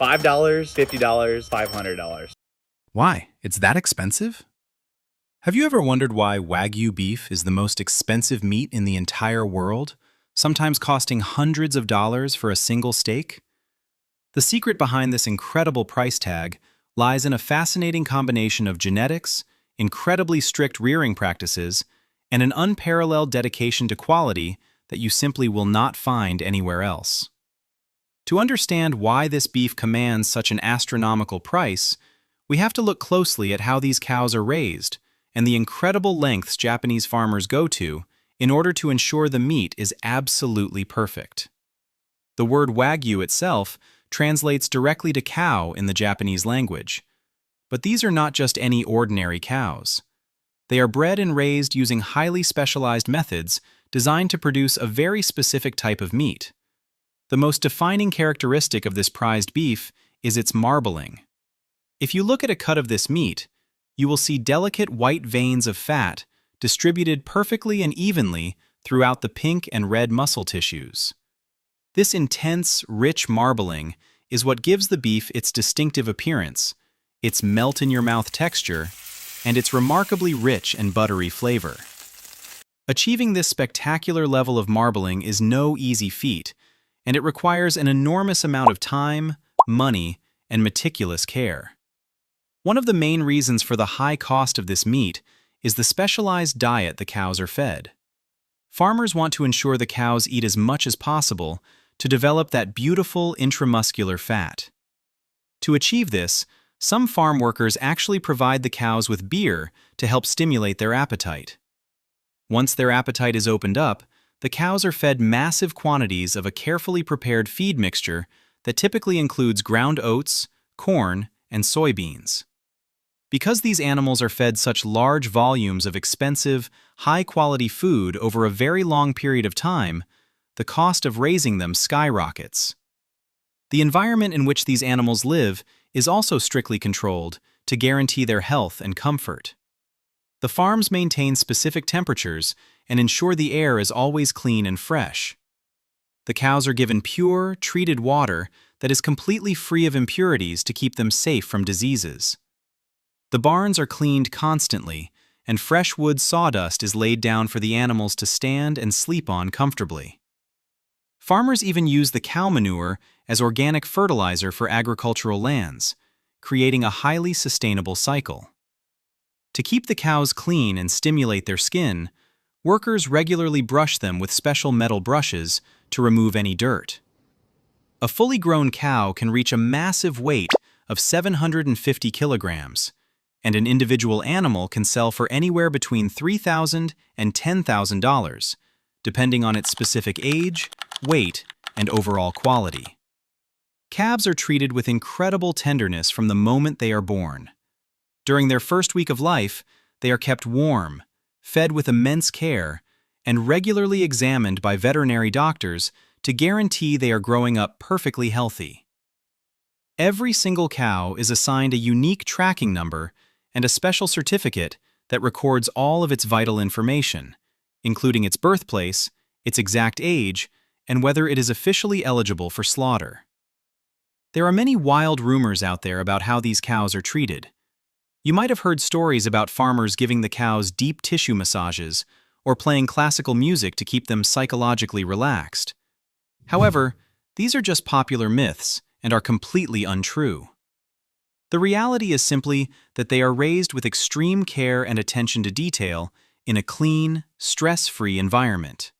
$5, $50, $500. Why? It's that expensive? Have you ever wondered why Wagyu beef is the most expensive meat in the entire world, sometimes costing hundreds of dollars for a single steak? The secret behind this incredible price tag lies in a fascinating combination of genetics, incredibly strict rearing practices, and an unparalleled dedication to quality that you simply will not find anywhere else. To understand why this beef commands such an astronomical price, we have to look closely at how these cows are raised and the incredible lengths Japanese farmers go to in order to ensure the meat is absolutely perfect. The word Wagyu itself translates directly to cow in the Japanese language. But these are not just any ordinary cows. They are bred and raised using highly specialized methods designed to produce a very specific type of meat. The most defining characteristic of this prized beef is its marbling. If you look at a cut of this meat, you will see delicate white veins of fat distributed perfectly and evenly throughout the pink and red muscle tissues. This intense, rich marbling is what gives the beef its distinctive appearance, its melt-in-your-mouth texture, and its remarkably rich and buttery flavor. Achieving this spectacular level of marbling is no easy feat, and it requires an enormous amount of time, money, and meticulous care. One of the main reasons for the high cost of this meat is the specialized diet the cows are fed. Farmers want to ensure the cows eat as much as possible to develop that beautiful intramuscular fat. To achieve this, some farm workers actually provide the cows with beer to help stimulate their appetite. Once their appetite is opened up, the cows are fed massive quantities of a carefully prepared feed mixture that typically includes ground oats, corn, and soybeans. Because these animals are fed such large volumes of expensive, high-quality food over a very long period of time, the cost of raising them skyrockets. The environment in which these animals live is also strictly controlled to guarantee their health and comfort. The farms maintain specific temperatures and ensure the air is always clean and fresh. The cows are given pure, treated water that is completely free of impurities to keep them safe from diseases. The barns are cleaned constantly, and fresh wood sawdust is laid down for the animals to stand and sleep on comfortably. Farmers even use the cow manure as organic fertilizer for agricultural lands, creating a highly sustainable cycle. To keep the cows clean and stimulate their skin, workers regularly brush them with special metal brushes to remove any dirt. A fully grown cow can reach a massive weight of 750 kilograms, and an individual animal can sell for anywhere between $3,000 and $10,000, depending on its specific age, weight, and overall quality. Calves are treated with incredible tenderness from the moment they are born. During their first week of life, they are kept warm, fed with immense care, and regularly examined by veterinary doctors to guarantee they are growing up perfectly healthy. Every single cow is assigned a unique tracking number and a special certificate that records all of its vital information, including its birthplace, its exact age, and whether it is officially eligible for slaughter. There are many wild rumors out there about how these cows are treated. You might have heard stories about farmers giving the cows deep tissue massages or playing classical music to keep them psychologically relaxed. However, these are just popular myths and are completely untrue. The reality is simply that they are raised with extreme care and attention to detail in a clean, stress-free environment.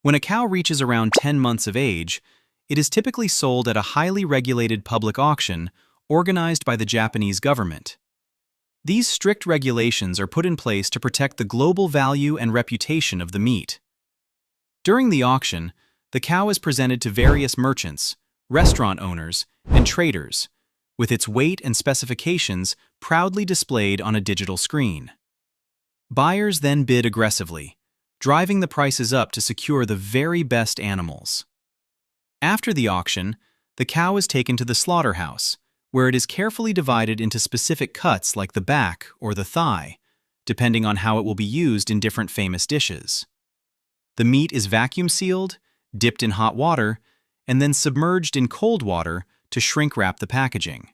When a cow reaches around 10 months of age, it is typically sold at a highly regulated public auction organized by the Japanese government. These strict regulations are put in place to protect the global value and reputation of the meat. During the auction, the cow is presented to various merchants, restaurant owners, and traders, with its weight and specifications proudly displayed on a digital screen. Buyers then bid aggressively, driving the prices up to secure the very best animals. After the auction, the cow is taken to the slaughterhouse, where it is carefully divided into specific cuts like the back or the thigh, depending on how it will be used in different famous dishes. The meat is vacuum sealed, dipped in hot water, and then submerged in cold water to shrink wrap the packaging.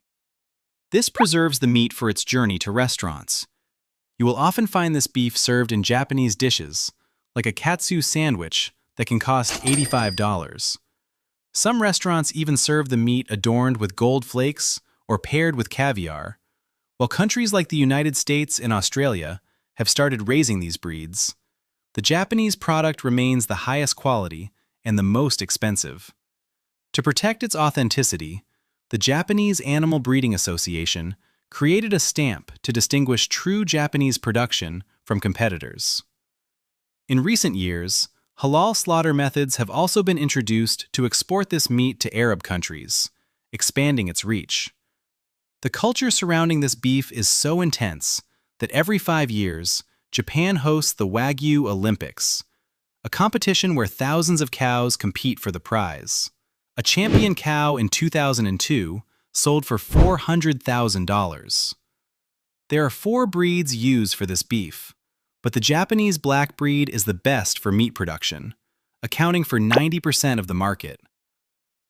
This preserves the meat for its journey to restaurants. You will often find this beef served in Japanese dishes, like a katsu sandwich that can cost $85. Some restaurants even serve the meat adorned with gold flakes or paired with caviar, while countries like the United States and Australia have started raising these breeds. The Japanese product remains the highest quality and the most expensive. To protect its authenticity, the Japanese Animal Breeding Association created a stamp to distinguish true Japanese production from competitors. In recent years, halal slaughter methods have also been introduced to export this meat to Arab countries, expanding its reach. The culture surrounding this beef is so intense that every 5 years, Japan hosts the Wagyu Olympics, a competition where thousands of cows compete for the prize. A champion cow in 2002 sold for $400,000. There are 4 breeds used for this beef, but the Japanese black breed is the best for meat production, accounting for 90% of the market.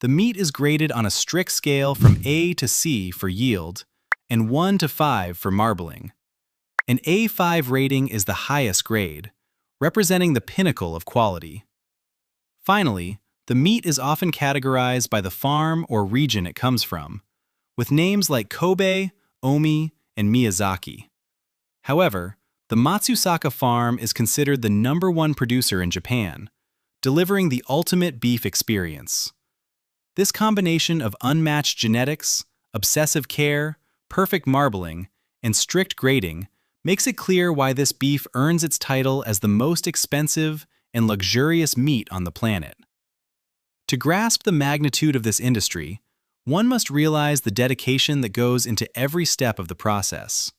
The meat is graded on a strict scale from A to C for yield and 1 to 5 for marbling. An A5 rating is the highest grade, representing the pinnacle of quality. Finally, the meat is often categorized by the farm or region it comes from, with names like Kobe, Omi, and Miyazaki. However, the Matsusaka farm is considered the #1 producer in Japan, delivering the ultimate beef experience. This combination of unmatched genetics, obsessive care, perfect marbling, and strict grading makes it clear why this beef earns its title as the most expensive and luxurious meat on the planet. To grasp the magnitude of this industry, one must realize the dedication that goes into every step of the process.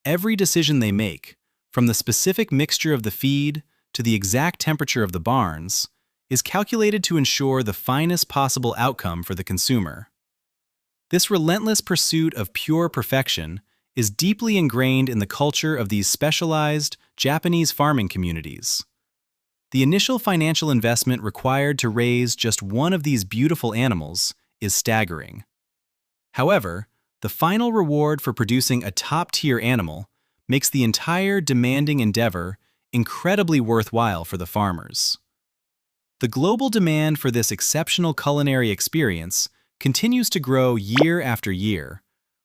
Every decision they make, from the specific mixture of the feed to the exact temperature of the barns, is calculated to ensure the finest possible outcome for the consumer. This relentless pursuit of pure perfection is deeply ingrained in the culture of these specialized Japanese farming communities. The initial financial investment required to raise just one of these beautiful animals is staggering. However, the final reward for producing a top-tier animal makes the entire demanding endeavor incredibly worthwhile for the farmers. The global demand for this exceptional culinary experience continues to grow year after year,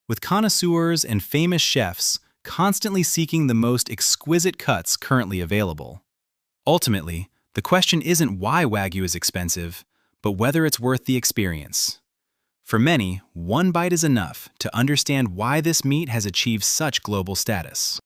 with connoisseurs and famous chefs constantly seeking the most exquisite cuts currently available. Ultimately, the question isn't why Wagyu is expensive, but whether it's worth the experience. For many, one bite is enough to understand why this meat has achieved such global status.